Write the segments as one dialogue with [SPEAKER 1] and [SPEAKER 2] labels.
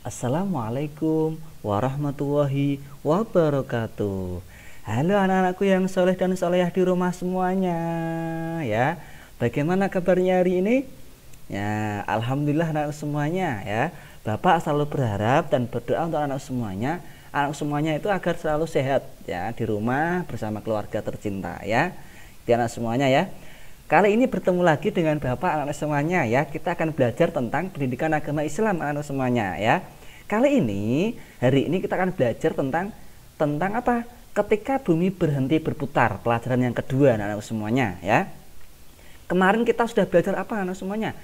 [SPEAKER 1] Assalamualaikum warahmatullahi wabarakatuh. Halo anak-anakku yang soleh dan solehah di rumah semuanya ya. Bagaimana kabarnya hari ini? Ya, alhamdulillah anak semuanya ya. Bapak selalu berharap dan berdoa untuk anak semuanya itu agar selalu sehat ya di rumah bersama keluarga tercinta ya. Di anak semuanya ya. Kali ini bertemu lagi dengan Bapak anak semuanya ya. Kita akan belajar tentang pendidikan agama Islam anak semuanya ya. Kali ini, hari ini kita akan belajar tentang apa? Ketika bumi berhenti berputar, pelajaran yang kedua anak-anak semuanya ya. Kemarin kita sudah belajar apa anak semuanya?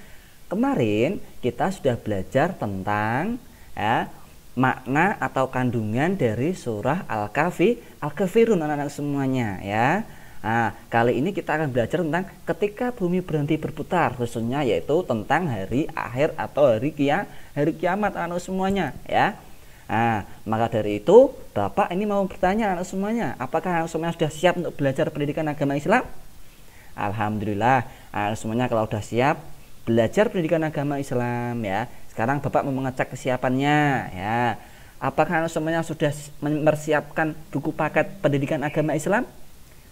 [SPEAKER 1] Kemarin kita sudah belajar tentang ya, makna atau kandungan dari surah Al-Kafirun anak-anak semuanya ya. Nah, kali ini kita akan belajar tentang ketika bumi berhenti berputar, khususnya yaitu tentang hari akhir atau hari kiamat anak semuanya ya. Nah, maka dari itu Bapak ini mau bertanya anak semuanya, apakah anak semuanya sudah siap untuk belajar pendidikan agama Islam? Alhamdulillah, anak semuanya kalau sudah siap belajar pendidikan agama Islam ya. Sekarang Bapak mau mengecek kesiapannya ya. Apakah anak semuanya sudah mempersiapkan buku paket pendidikan agama Islam?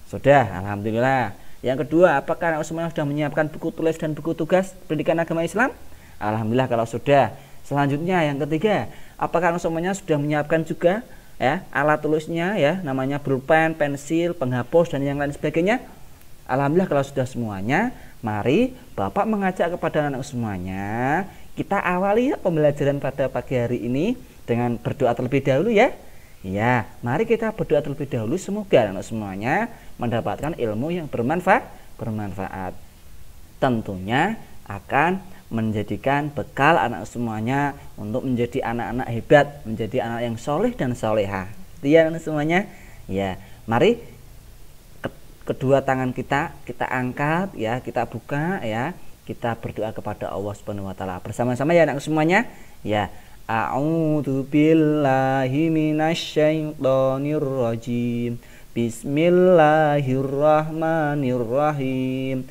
[SPEAKER 1] Sudah, alhamdulillah. Yang kedua, apakah anak semuanya sudah menyiapkan buku tulis dan buku tugas pendidikan agama Islam? Alhamdulillah kalau sudah. Selanjutnya yang ketiga, apakah anak semuanya sudah menyiapkan juga ya alat tulisnya ya, namanya pulpen, pensil, penghapus dan yang lain sebagainya? Alhamdulillah kalau sudah semuanya. Mari Bapak mengajak kepada anak semuanya, kita awali pembelajaran pada pagi hari ini dengan berdoa terlebih dahulu ya. Ya, mari kita berdoa terlebih dahulu, semoga anak semuanya mendapatkan ilmu yang bermanfaat. Tentunya akan menjadikan bekal anak semuanya untuk menjadi anak-anak hebat, menjadi anak yang soleh dan solehah. Ya anak semuanya. Ya, mari kedua tangan kita angkat ya, kita buka ya, kita berdoa kepada Allah Subhanahu wa taala. Bersama-sama ya anak semuanya. Ya. A'udzu billahi minasyaitonir rajim. Bismillahirrahmanirrahim.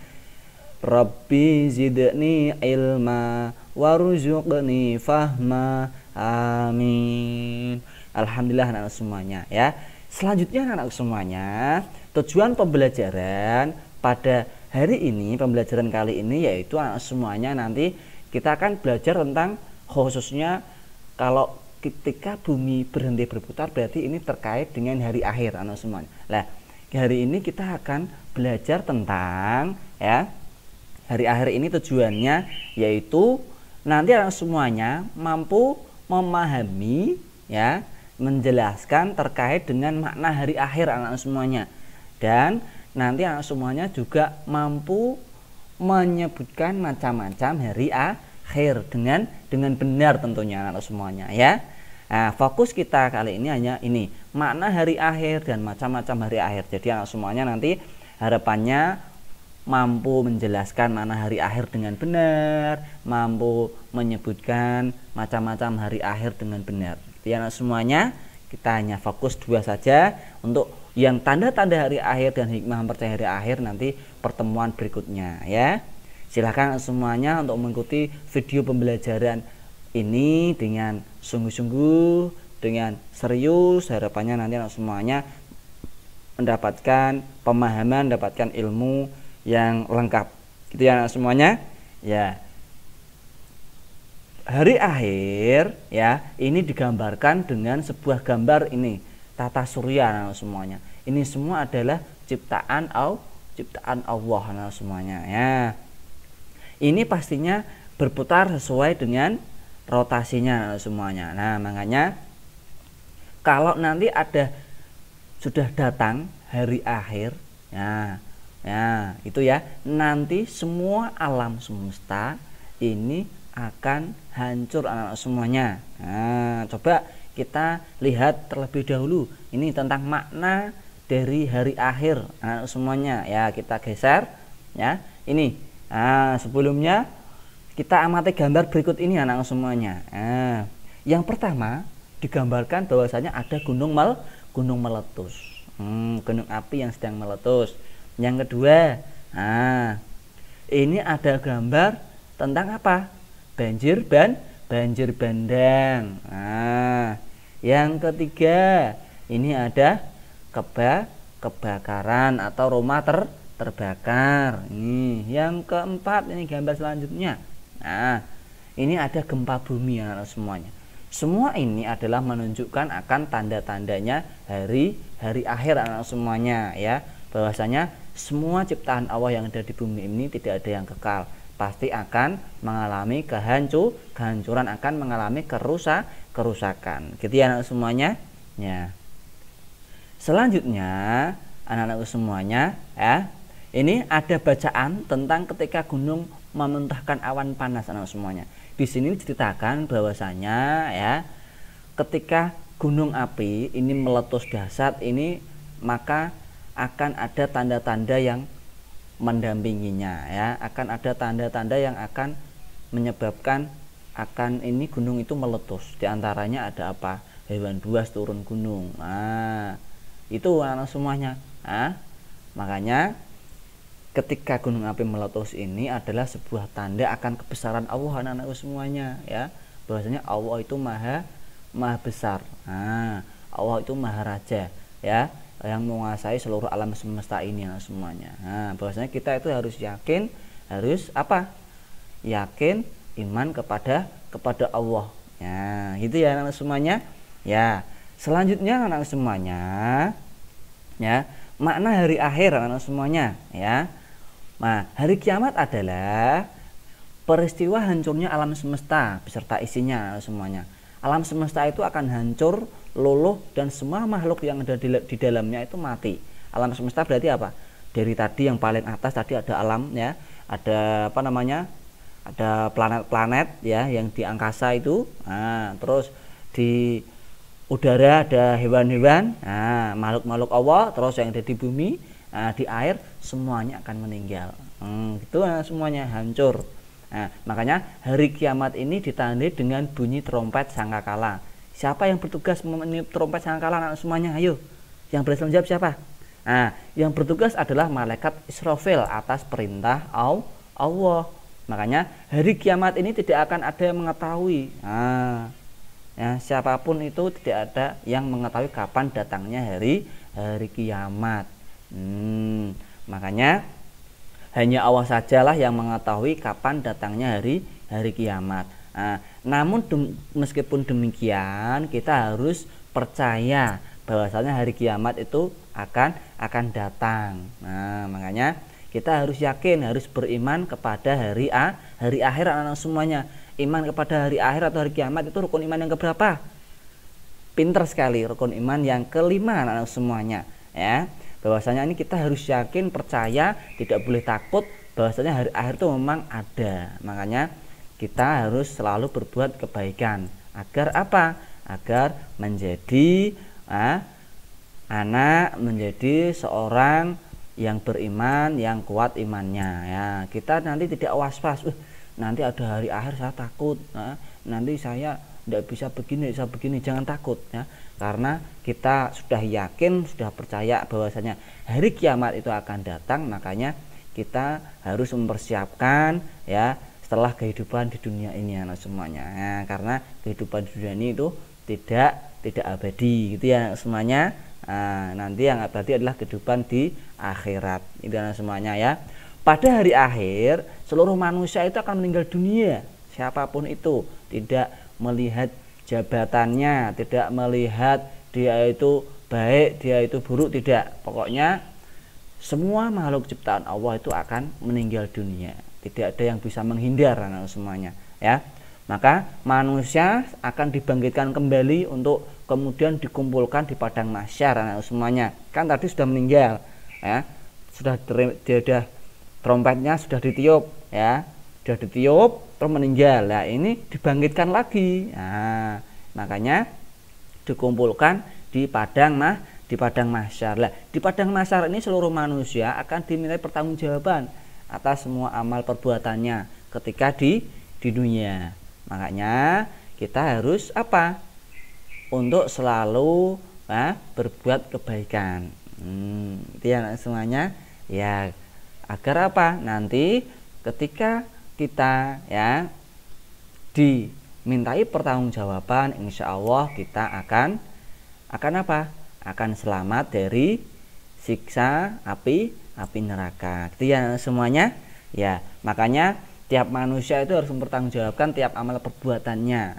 [SPEAKER 1] Rabbi zidni ilma warzuqni fahma. Amin. Alhamdulillah anak semuanya ya. Selanjutnya anak semuanya, tujuan pembelajaran pada hari ini, pembelajaran kali ini yaitu anak semuanya nanti kita akan belajar tentang khususnya kalau ketika bumi berhenti berputar, berarti ini terkait dengan hari akhir anak semuanya. Nah, hari ini kita akan belajar tentang ya hari akhir ini tujuannya yaitu nanti anak semuanya mampu memahami ya, menjelaskan terkait dengan makna hari akhir anak semuanya, dan nanti anak semuanya juga mampu menyebutkan macam-macam hari akhir dengan benar tentunya anak semuanya ya. Nah, fokus kita kali ini hanya ini, makna hari akhir dan macam-macam hari akhir. Jadi anak semuanya nanti harapannya mampu menjelaskan makna hari akhir dengan benar, mampu menyebutkan macam-macam hari akhir dengan benar. Jadi anak semuanya kita hanya fokus dua saja untuk yang tanda-tanda hari akhir dan hikmah mempercayai hari akhir nanti pertemuan berikutnya ya. Silakan semuanya untuk mengikuti video pembelajaran ini dengan sungguh-sungguh, dengan serius. Harapannya nanti anak semuanya mendapatkan pemahaman, mendapatkan ilmu yang lengkap. Gitu ya anak semuanya. Ya. Hari akhir ya, ini digambarkan dengan sebuah gambar ini, tata surya anak semuanya. Ini semua adalah ciptaan Allah anak semuanya ya. Ini pastinya berputar sesuai dengan rotasinya semuanya. Nah, makanya kalau nanti sudah datang hari akhir ya, itu ya, nanti semua alam semesta ini akan hancur anak-anak semuanya. Nah, coba kita lihat terlebih dahulu ini tentang makna dari hari akhir anak semuanya ya. Kita geser ya. Ini sebelumnya kita amati gambar berikut ini anak semuanya. Yang pertama digambarkan bahwasanya ada gunung meletus, gunung api yang sedang meletus. Yang kedua, ini ada gambar tentang apa? banjir bandang. Nah, yang ketiga ini ada kebakaran atau rumah terbakar. Ini yang keempat, ini gambar selanjutnya. Nah, ini ada gempa bumi ya semuanya. Semua ini adalah menunjukkan akan tanda-tandanya hari akhir anak semuanya ya. Bahwasanya semua ciptaan Allah yang ada di bumi ini tidak ada yang kekal. Pasti akan mengalami kehancuran, akan mengalami kerusakan. Gitu ya anak semuanya. Ya. Selanjutnya anak-anakku semuanya ya. Ini ada bacaan tentang ketika gunung memuntahkan awan panas anak semuanya. Di sini diceritakan bahwasanya ya, ketika gunung api ini meletus dahsyat ini, maka akan ada tanda-tanda yang mendampinginya ya, akan ada tanda-tanda yang akan menyebabkan akan ini gunung itu meletus. Di antaranya ada apa? Hewan buas turun gunung. Nah, itu anak semuanya. Nah, makanya ketika gunung api meletus ini adalah sebuah tanda akan kebesaran Allah anak-anakku semuanya ya. Bahwasanya Allah itu maha besar. Nah, Allah itu maha raja ya, yang menguasai seluruh alam semesta ini anak semuanya. Nah, bahwasanya kita itu harus yakin, harus apa? Yakin, iman kepada Allah. Ya, gitu ya anak semuanya. Ya, selanjutnya anak semuanya ya, makna hari akhir anak semuanya ya. Nah, hari kiamat adalah peristiwa hancurnya alam semesta beserta isinya semuanya. Alam semesta itu akan hancur, luluh, dan semua makhluk yang ada di dalamnya itu mati. Alam semesta berarti apa? Dari tadi yang paling atas tadi ada alam ya, ada apa namanya? Ada planet-planet ya yang di angkasa itu. Nah, terus di udara ada hewan-hewan, nah, makhluk-makhluk Allah, terus yang ada di bumi. Nah, di air semuanya akan meninggal. Gitu semuanya hancur. Nah, makanya hari kiamat ini ditandai dengan bunyi trompet sangkakala. Siapa yang bertugas meniup trompet sangkakala anak semuanya? Ayo. Yang berhasil menjawab siapa? Nah, yang bertugas adalah malaikat Israfil atas perintah Allah. Makanya hari kiamat ini tidak akan ada yang mengetahui. Nah, ya, siapapun itu tidak ada yang mengetahui kapan datangnya hari kiamat. Makanya hanya Allah sajalah yang mengetahui kapan datangnya hari kiamat. Nah, namun meskipun demikian kita harus percaya bahwasanya hari kiamat itu akan datang. Nah, makanya kita harus yakin, harus beriman kepada hari akhir anak-anak semuanya. Iman kepada hari akhir atau hari kiamat itu rukun iman yang keberapa? Pinter sekali, rukun iman yang kelima anak-anak semuanya ya. Bahwasanya ini kita harus yakin, percaya, tidak boleh takut bahwasanya hari akhir itu memang ada. Makanya kita harus selalu berbuat kebaikan agar apa? Agar menjadi anak, menjadi seorang yang beriman, yang kuat imannya ya. Kita nanti tidak was-was, nanti ada hari akhir saya takut, nanti saya tidak bisa begini, jangan takut ya. Karena kita sudah yakin, sudah percaya bahwasanya hari kiamat itu akan datang, makanya kita harus mempersiapkan ya setelah kehidupan di dunia ini anak semuanya. Nah, karena kehidupan di dunia ini itu tidak abadi gitu ya semuanya. Nah, nanti yang abadi adalah kehidupan di akhirat. Itu anak semuanya ya. Pada hari akhir seluruh manusia itu akan meninggal dunia, siapapun itu, tidak melihat jabatannya, tidak melihat dia itu baik, dia itu buruk, tidak. Pokoknya semua makhluk ciptaan Allah itu akan meninggal dunia. Tidak ada yang bisa menghindar anak semuanya ya. Maka manusia akan dibangkitkan kembali untuk kemudian dikumpulkan di padang mahsyar anak semuanya. Kan tadi sudah meninggal ya. Sudah trompetnya sudah ditiup ya. Sudah ditiup terus meninggal. Nah, ini dibangkitkan lagi. Nah, makanya dikumpulkan di padang mahsyar. Nah, di padang mahsyar ini seluruh manusia akan dimintai pertanggungjawaban atas semua amal perbuatannya ketika di dunia. Makanya kita harus apa? Untuk selalu berbuat kebaikan. Itu ya semuanya. Ya, agar apa? Nanti ketika kita ya di mintai pertanggungjawaban, insya Allah kita akan apa? Akan selamat dari siksa api neraka. Gitu ya semuanya. Ya, makanya tiap manusia itu harus mempertanggungjawabkan tiap amal perbuatannya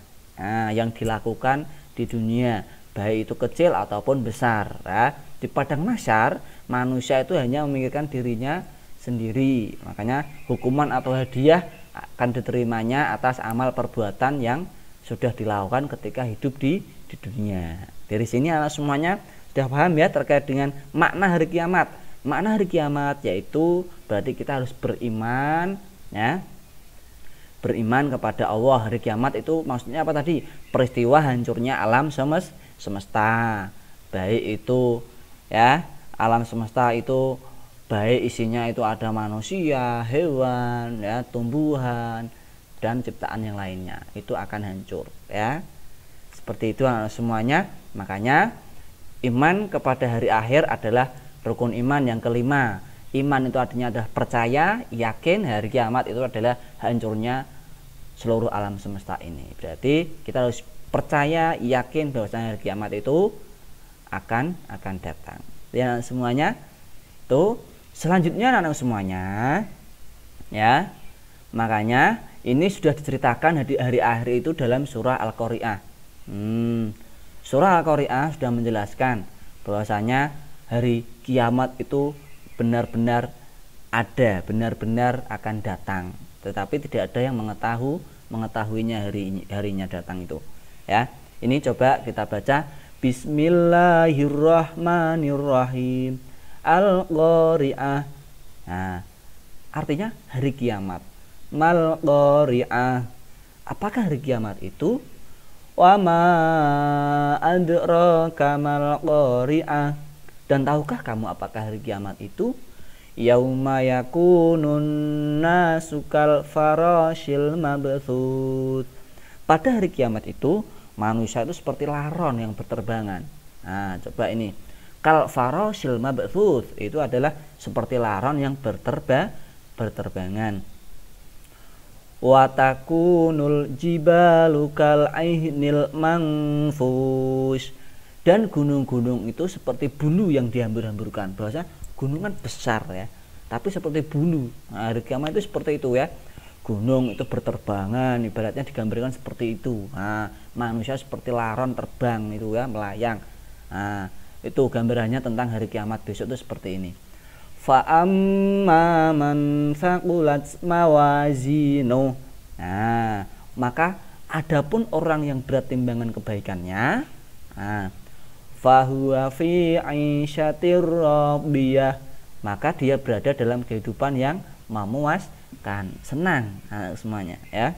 [SPEAKER 1] yang dilakukan di dunia, baik itu kecil ataupun besar. Ya. Di padang mahsyar manusia itu hanya memikirkan dirinya sendiri. Makanya hukuman atau hadiah akan diterimanya atas amal perbuatan yang sudah dilakukan ketika hidup di dunia. Dari sini anak semuanya sudah paham ya terkait dengan makna hari kiamat. Makna hari kiamat yaitu berarti kita harus beriman ya. Beriman kepada Allah. Hari kiamat itu maksudnya apa tadi? Peristiwa hancurnya alam semesta. Baik itu ya, alam semesta itu baik isinya itu ada manusia, hewan, ya, tumbuhan dan ciptaan yang lainnya. Itu akan hancur ya. Seperti itu semuanya. Makanya iman kepada hari akhir adalah rukun iman yang kelima. Iman itu artinya adalah percaya, yakin hari kiamat itu adalah hancurnya seluruh alam semesta ini. Berarti kita harus percaya, yakin bahwasanya hari kiamat itu akan datang. Ya semuanya. Tuh, selanjutnya anak-anak semuanya ya. Makanya ini sudah diceritakan hari akhir itu dalam surah Al-Qari'ah. Surah Al-Qari'ah sudah menjelaskan bahwasanya hari kiamat itu benar-benar ada, benar-benar akan datang. Tetapi tidak ada yang mengetahuinya harinya datang itu. Ya, ini coba kita baca. Bismillahirrahmanirrahim. Al-Qari'ah. Nah, artinya hari kiamat. Mal Qari'ah. Apakah hari kiamat itu? Wa ma adraka mal Qari'ah. Dan tahukah kamu apakah hari kiamat itu? Yauma yakunun nasu kal farashil mabthut. Pada hari kiamat itu manusia itu seperti laron yang berterbangan. Nah, coba ini. Kal farashil mabthut itu adalah seperti laron yang berterbangan. Wa takunul jibalu kal ainil manfush. Dan gunung-gunung itu seperti bulu yang dihambur-hamburkan. Bahwasanya gunung kan besar ya, tapi seperti bulu. Nah, hari kiamat itu seperti itu ya. Gunung itu berterbangan, ibaratnya digambarkan seperti itu. Nah, manusia seperti laron terbang itu ya, melayang. Nah, itu gambarannya tentang hari kiamat besok itu seperti ini. Fa amma man thaqulat mawazinu. Nah, maka adapun orang yang berat timbangan kebaikannya, fahuwa fi 'isyatir radiyah, maka dia berada dalam kehidupan yang memuaskan, senang semuanya ya.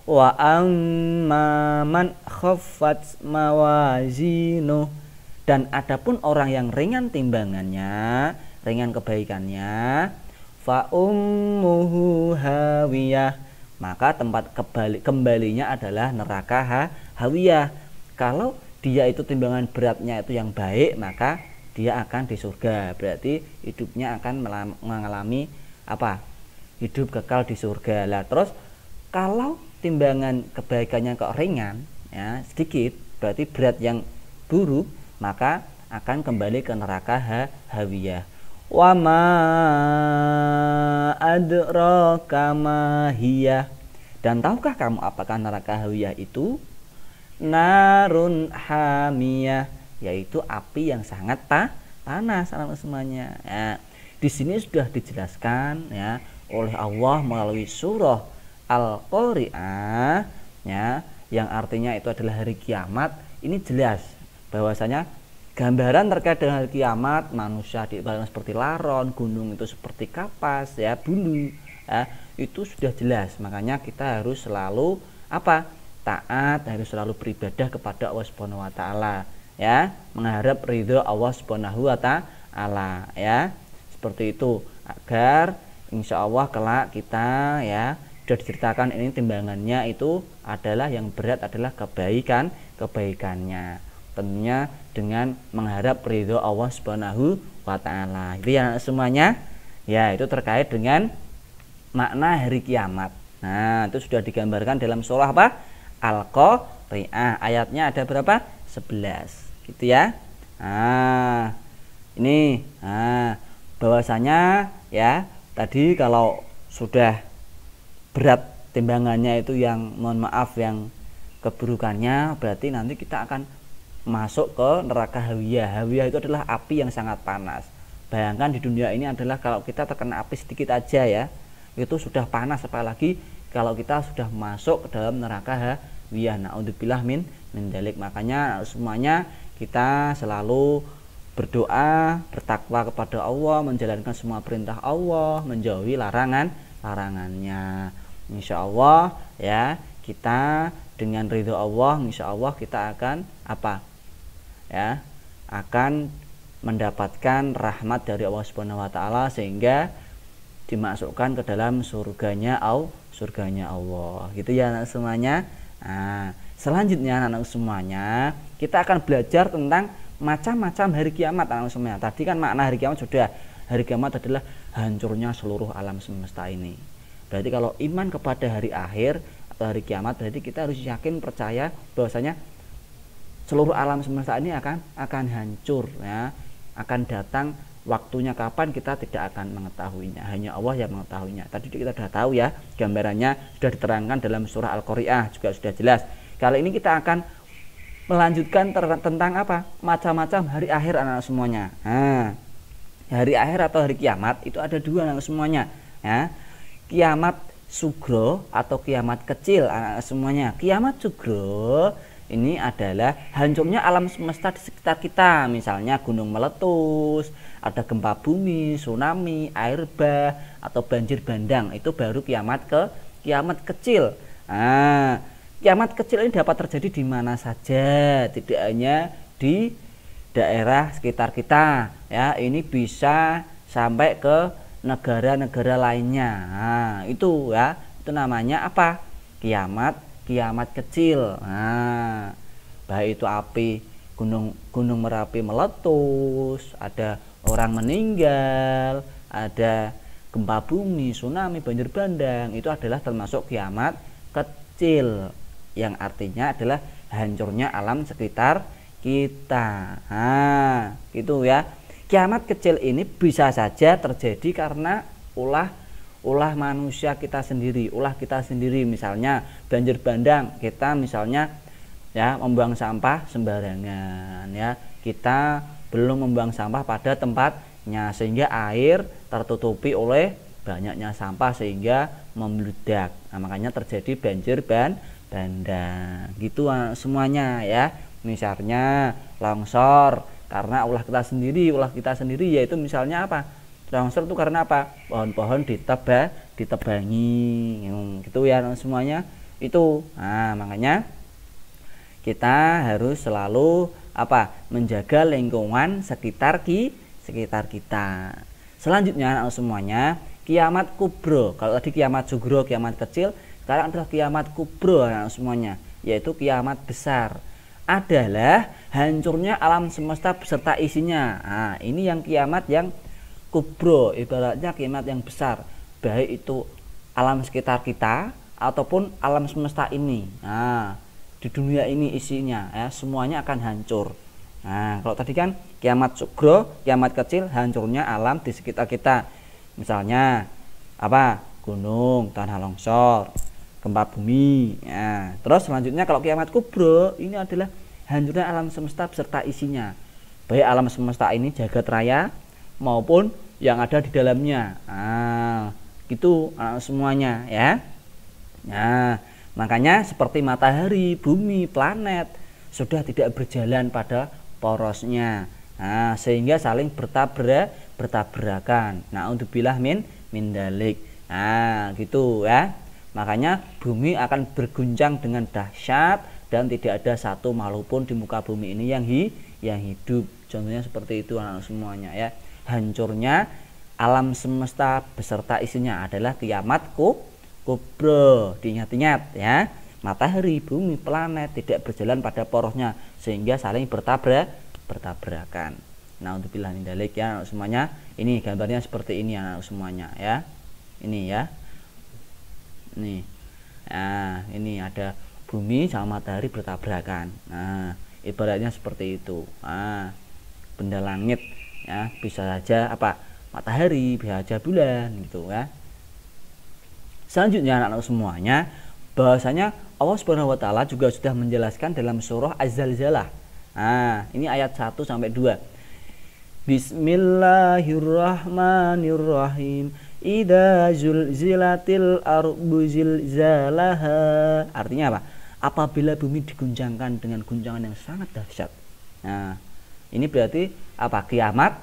[SPEAKER 1] Wa amma man khaffat mawazinu, dan adapun orang yang ringan timbangannya, ringan kebaikannya, fa ummuhu hawiyah, maka tempat kembalinya adalah neraka hawiyah. Kalau dia itu timbangan beratnya itu yang baik, maka dia akan di surga. Berarti hidupnya akan mengalami apa? Hidup kekal di surga. Lah terus kalau timbangan kebaikannya kok ringan ya, sedikit, berarti berat yang buruk, maka akan kembali ke neraka hawiyah. Wa ma adraka ma hiya. Dan tahukah kamu apakah neraka hawiyah itu? Narun hamiyah, yaitu api yang sangat panas semuanya. Ya, di sini sudah dijelaskan ya oleh Allah melalui surah Al-Qari'ah ya, yang artinya itu adalah hari kiamat. Ini jelas bahwasanya gambaran terkait dengan hari kiamat, manusia diibaratkan seperti laron, gunung itu seperti kapas ya, bulu ya, itu sudah jelas. Makanya kita harus selalu apa? Taat, harus selalu beribadah kepada Allah Subhanahu wa taala ya, mengharap ridho Allah Subhanahu wa taala ya. Seperti itu agar insya Allah kelak kita ya, sudah diceritakan ini timbangannya itu adalah yang berat adalah kebaikannya. Tentunya dengan mengharap ridho Allah Subhanahu wa taala. Itu ya semuanya. Ya, itu terkait dengan makna hari kiamat. Nah, itu sudah digambarkan dalam surah apa? Al-Qari'ah. Ayatnya ada berapa? 11. Gitu ya. Nah, ini bahwasanya ya, tadi kalau sudah berat timbangannya itu yang mohon maaf yang keburukannya, berarti nanti kita akan masuk ke neraka hawiyah. Hawiyah itu adalah api yang sangat panas. Bayangkan di dunia ini adalah kalau kita terkena api sedikit aja ya, itu sudah panas, apalagi kalau kita sudah masuk ke dalam neraka hawiyah. Naudzubillah min dalik. Makanya semuanya kita selalu berdoa, bertakwa kepada Allah, menjalankan semua perintah Allah, menjauhi larangannya. Insya Allah ya, kita dengan ridho Allah, insya Allah kita akan apa ya, akan mendapatkan rahmat dari Allah Subhanahu wa taala, sehingga dimasukkan ke dalam surganya Allah. Gitu ya anak semuanya. Nah, selanjutnya anak semuanya, kita akan belajar tentang macam-macam hari kiamat anak semuanya. Tadi kan makna hari kiamat sudah. Hari kiamat adalah hancurnya seluruh alam semesta ini. Berarti kalau iman kepada hari akhir atau hari kiamat, berarti kita harus yakin, percaya bahwasanya seluruh alam semesta ini akan hancur ya, akan datang waktunya kapan kita tidak akan mengetahuinya, hanya Allah yang mengetahuinya. Tadi kita sudah tahu ya, gambarannya sudah diterangkan dalam surah Al-Qari'ah, juga sudah jelas. Kali ini kita akan melanjutkan tentang apa? Macam-macam hari akhir anak semuanya. Nah, hari akhir atau hari kiamat itu ada dua anak semuanya ya. Kiamat sugro atau kiamat kecil anak semuanya. Kiamat sugro ini adalah hancurnya alam semesta di sekitar kita, misalnya gunung meletus, ada gempa bumi, tsunami, air bah, atau banjir bandang. Itu baru kiamat kecil. Nah, kiamat kecil ini dapat terjadi di mana saja, tidak hanya di daerah sekitar kita ya. Ini bisa sampai ke negara-negara lainnya. Nah, itu ya, itu namanya apa? Kiamat kecil. Nah, baik itu api gunung Merapi meletus, ada orang meninggal, ada gempa bumi, tsunami, banjir bandang, itu adalah termasuk kiamat kecil, yang artinya adalah hancurnya alam sekitar kita. Nah, gitu ya. Kiamat kecil ini bisa saja terjadi karena ulah manusia kita sendiri, misalnya banjir bandang, kita misalnya ya membuang sampah sembarangan ya. Kita belum membuang sampah pada tempatnya, sehingga air tertutupi oleh banyaknya sampah sehingga membeludak. Nah, makanya terjadi banjir bandang. Gitu semuanya ya. Misalnya longsor karena ulah kita sendiri, yaitu misalnya apa? Longsor itu karena apa? Pohon-pohon ditebangi, gitu ya semuanya itu. Nah, makanya kita harus selalu apa? Menjaga lingkungan sekitar kita. Selanjutnya semuanya, kiamat kubro. Kalau tadi kiamat sugro, kiamat kecil, sekarang adalah kiamat kubro semuanya, yaitu kiamat besar. Adalah hancurnya alam semesta beserta isinya. Nah, ini yang kiamat yang kubro, ibaratnya kiamat yang besar, baik itu alam sekitar kita ataupun alam semesta ini. Nah, di dunia ini isinya ya, semuanya akan hancur. Nah, kalau tadi kan kiamat sugro, kiamat kecil, hancurnya alam di sekitar kita, misalnya apa? Gunung, tanah longsor, gempa bumi ya. Terus selanjutnya kalau kiamat kubro, ini adalah hancurnya alam semesta beserta isinya, baik alam semesta ini jagat raya maupun yang ada di dalamnya. Nah, gitu semuanya ya. Nah, makanya seperti matahari, bumi, planet sudah tidak berjalan pada porosnya. Nah, sehingga saling bertabrakan. Naudzubillah min dalik. Nah, gitu ya. Makanya bumi akan berguncang dengan dahsyat dan tidak ada satu makhluk pun di muka bumi ini yang hidup. Contohnya seperti itu anak semuanya ya. Hancurnya alam semesta beserta isinya adalah kiamat kubro. Diingat-ingat ya. Matahari, bumi, planet tidak berjalan pada porosnya sehingga saling bertabrakan. Naudzubillah min dzalik ya anak semuanya. Ini gambarnya seperti ini anak semuanya ya. Ini ya. nih. Nah, ini ada bumi sama matahari bertabrakan. Nah, ibaratnya seperti itu. Nah, benda langit ya, bisa saja apa? Matahari, bisa saja bulan gitu ya. Selanjutnya anak-anak semuanya, bahwasanya Allah Subhanahu wa taala juga sudah menjelaskan dalam surah Az-Zalzalah. Nah, ini ayat 1 sampai 2. Bismillahirrahmanirrahim. Idza zulzilatil ardu zilzalaha. Artinya apa? Apabila bumi diguncangkan dengan guncangan yang sangat dahsyat. Nah, ini berarti apa? Kiamat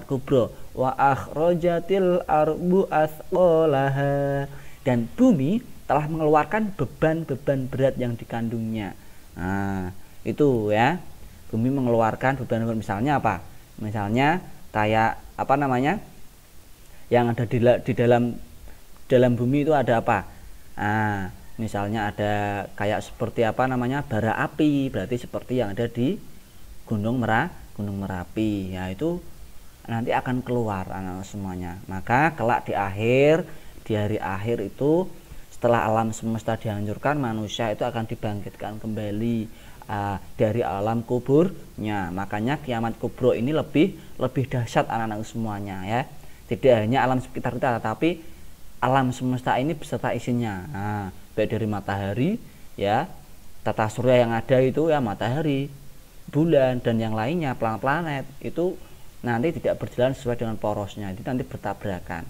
[SPEAKER 1] kubro. Wa akhrajatil ardu athqalaha. Dan bumi telah mengeluarkan beban-beban berat yang dikandungnya. Nah, itu ya. Bumi mengeluarkan beban-beban, misalnya apa? Misalnya kayak apa namanya? Yang ada di dalam bumi itu ada apa? Nah, misalnya ada kayak seperti apa namanya? Bara api, berarti seperti yang ada di Gunung Merapi. Ya, itu nanti akan keluar anak semuanya. Maka kelak di hari akhir itu, setelah alam semesta dihancurkan, manusia itu akan dibangkitkan kembali dari alam kuburnya. Makanya kiamat kubro ini lebih dahsyat anak-anak semuanya ya. Tidak hanya alam sekitar kita, tapi alam semesta ini beserta isinya. Nah, baik dari matahari ya, tata surya yang ada itu ya, matahari, bulan dan yang lainnya, planet-planet itu nanti tidak berjalan sesuai dengan porosnya, itu nanti bertabrakan.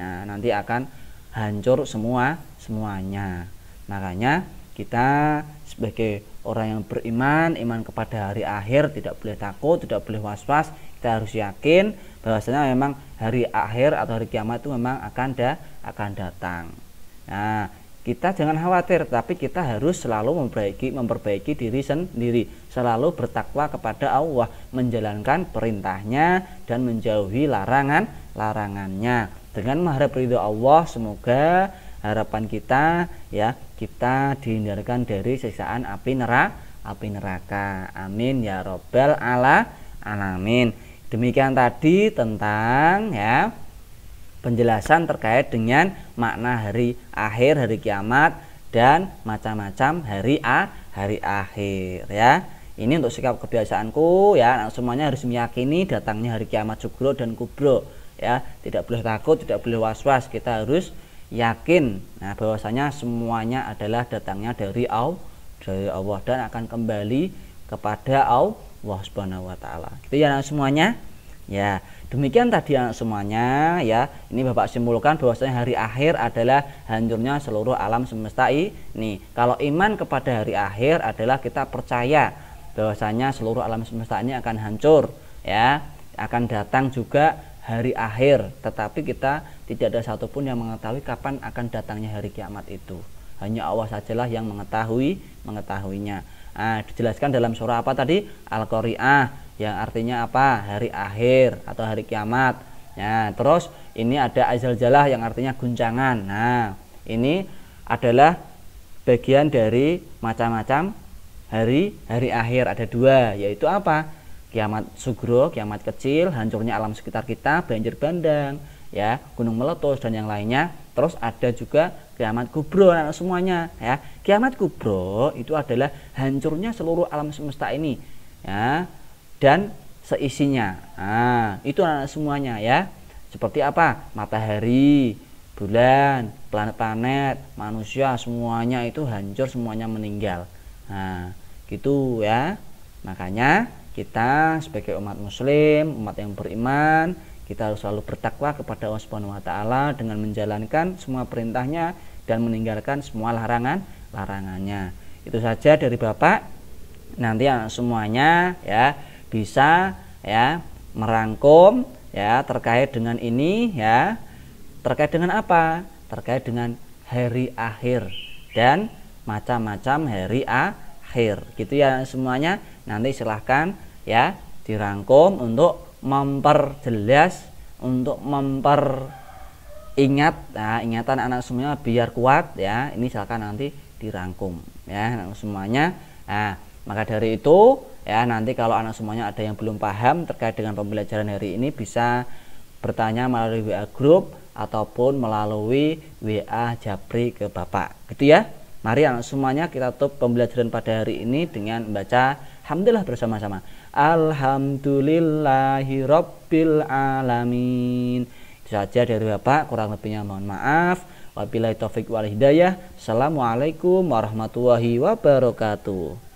[SPEAKER 1] Nah, nanti akan hancur semuanya. Makanya kita sebagai orang yang beriman, iman kepada hari akhir, tidak boleh takut, tidak boleh was-was. Kita harus yakin bahwasanya memang hari akhir atau hari kiamat itu memang akan datang. Nah, kita jangan khawatir, tapi kita harus selalu memperbaiki diri sendiri, selalu bertakwa kepada Allah, menjalankan perintahnya dan menjauhi larangannya. Dengan mengharap ridho Allah, semoga harapan kita ya, kita dihindarkan dari siksaan api neraka. Amin ya robbal alamin. Demikian tadi tentang ya penjelasan terkait dengan makna hari akhir, hari kiamat, dan macam-macam hari akhir ya. Ini untuk sikap kebiasaanku ya, semuanya harus meyakini datangnya hari kiamat sugro dan kubro ya. Tidak boleh takut, tidak boleh was-was, kita harus yakin bahwasanya semuanya adalah datangnya dari Allah dan akan kembali kepada Allah Subhanahu wa taala. Gitu ya anak semuanya. Ya, demikian tadi anak semuanya ya. Ini Bapak simpulkan bahwasanya hari akhir adalah hancurnya seluruh alam semesta ini. Kalau iman kepada hari akhir adalah kita percaya bahwasanya seluruh alam semesta ini akan hancur ya, akan datang juga hari akhir, tetapi kita tidak ada satupun yang mengetahui kapan akan datangnya hari kiamat itu. Hanya Allah sajalah yang mengetahuinya. Dijelaskan dalam surah apa tadi? Al-Qari'ah, yang artinya apa? Hari akhir atau hari kiamat. Ya, terus ini ada Az-Zalzalah yang artinya guncangan. Nah, ini adalah bagian dari macam-macam hari akhir. Ada dua, yaitu apa? Kiamat sugro, kiamat kecil, hancurnya alam sekitar kita, banjir bandang, ya, gunung meletus dan yang lainnya. Terus ada juga kiamat kubro anak semuanya ya. Kiamat kubro itu adalah hancurnya seluruh alam semesta ini ya, dan seisinya. Nah, itu anak semuanya ya. Seperti apa? Matahari, bulan, planet-planet, manusia, semuanya itu hancur, semuanya meninggal. Nah, gitu ya. Makanya kita sebagai umat muslim, umat yang beriman, kita harus selalu bertakwa kepada Allah Subhanahu wa taala dengan menjalankan semua perintahnya dan meninggalkan semua larangannya. Itu saja dari Bapak. Nanti semuanya ya bisa ya merangkum ya terkait dengan ini ya. Terkait dengan apa? Terkait dengan hari akhir dan macam-macam hari akhir. Gitu ya semuanya. Nanti silahkan ya dirangkum untuk memperjelas, untuk memperingat ingatan anak semuanya biar kuat ya. Ini silakan nanti dirangkum ya anak semuanya. Maka dari itu ya, nanti kalau anak semuanya ada yang belum paham terkait dengan pembelajaran hari ini, bisa bertanya melalui WA grup ataupun melalui WA Japri ke Bapak. Gitu ya. Mari anak semuanya kita tutup pembelajaran pada hari ini dengan membaca alhamdulillah bersama-sama. Alhamdulillahirabbil alamin. Itu saja dari Bapak, kurang lebihnya mohon maaf. Wabillahi taufik wal hidayah. Assalamualaikum warahmatullahi wabarakatuh.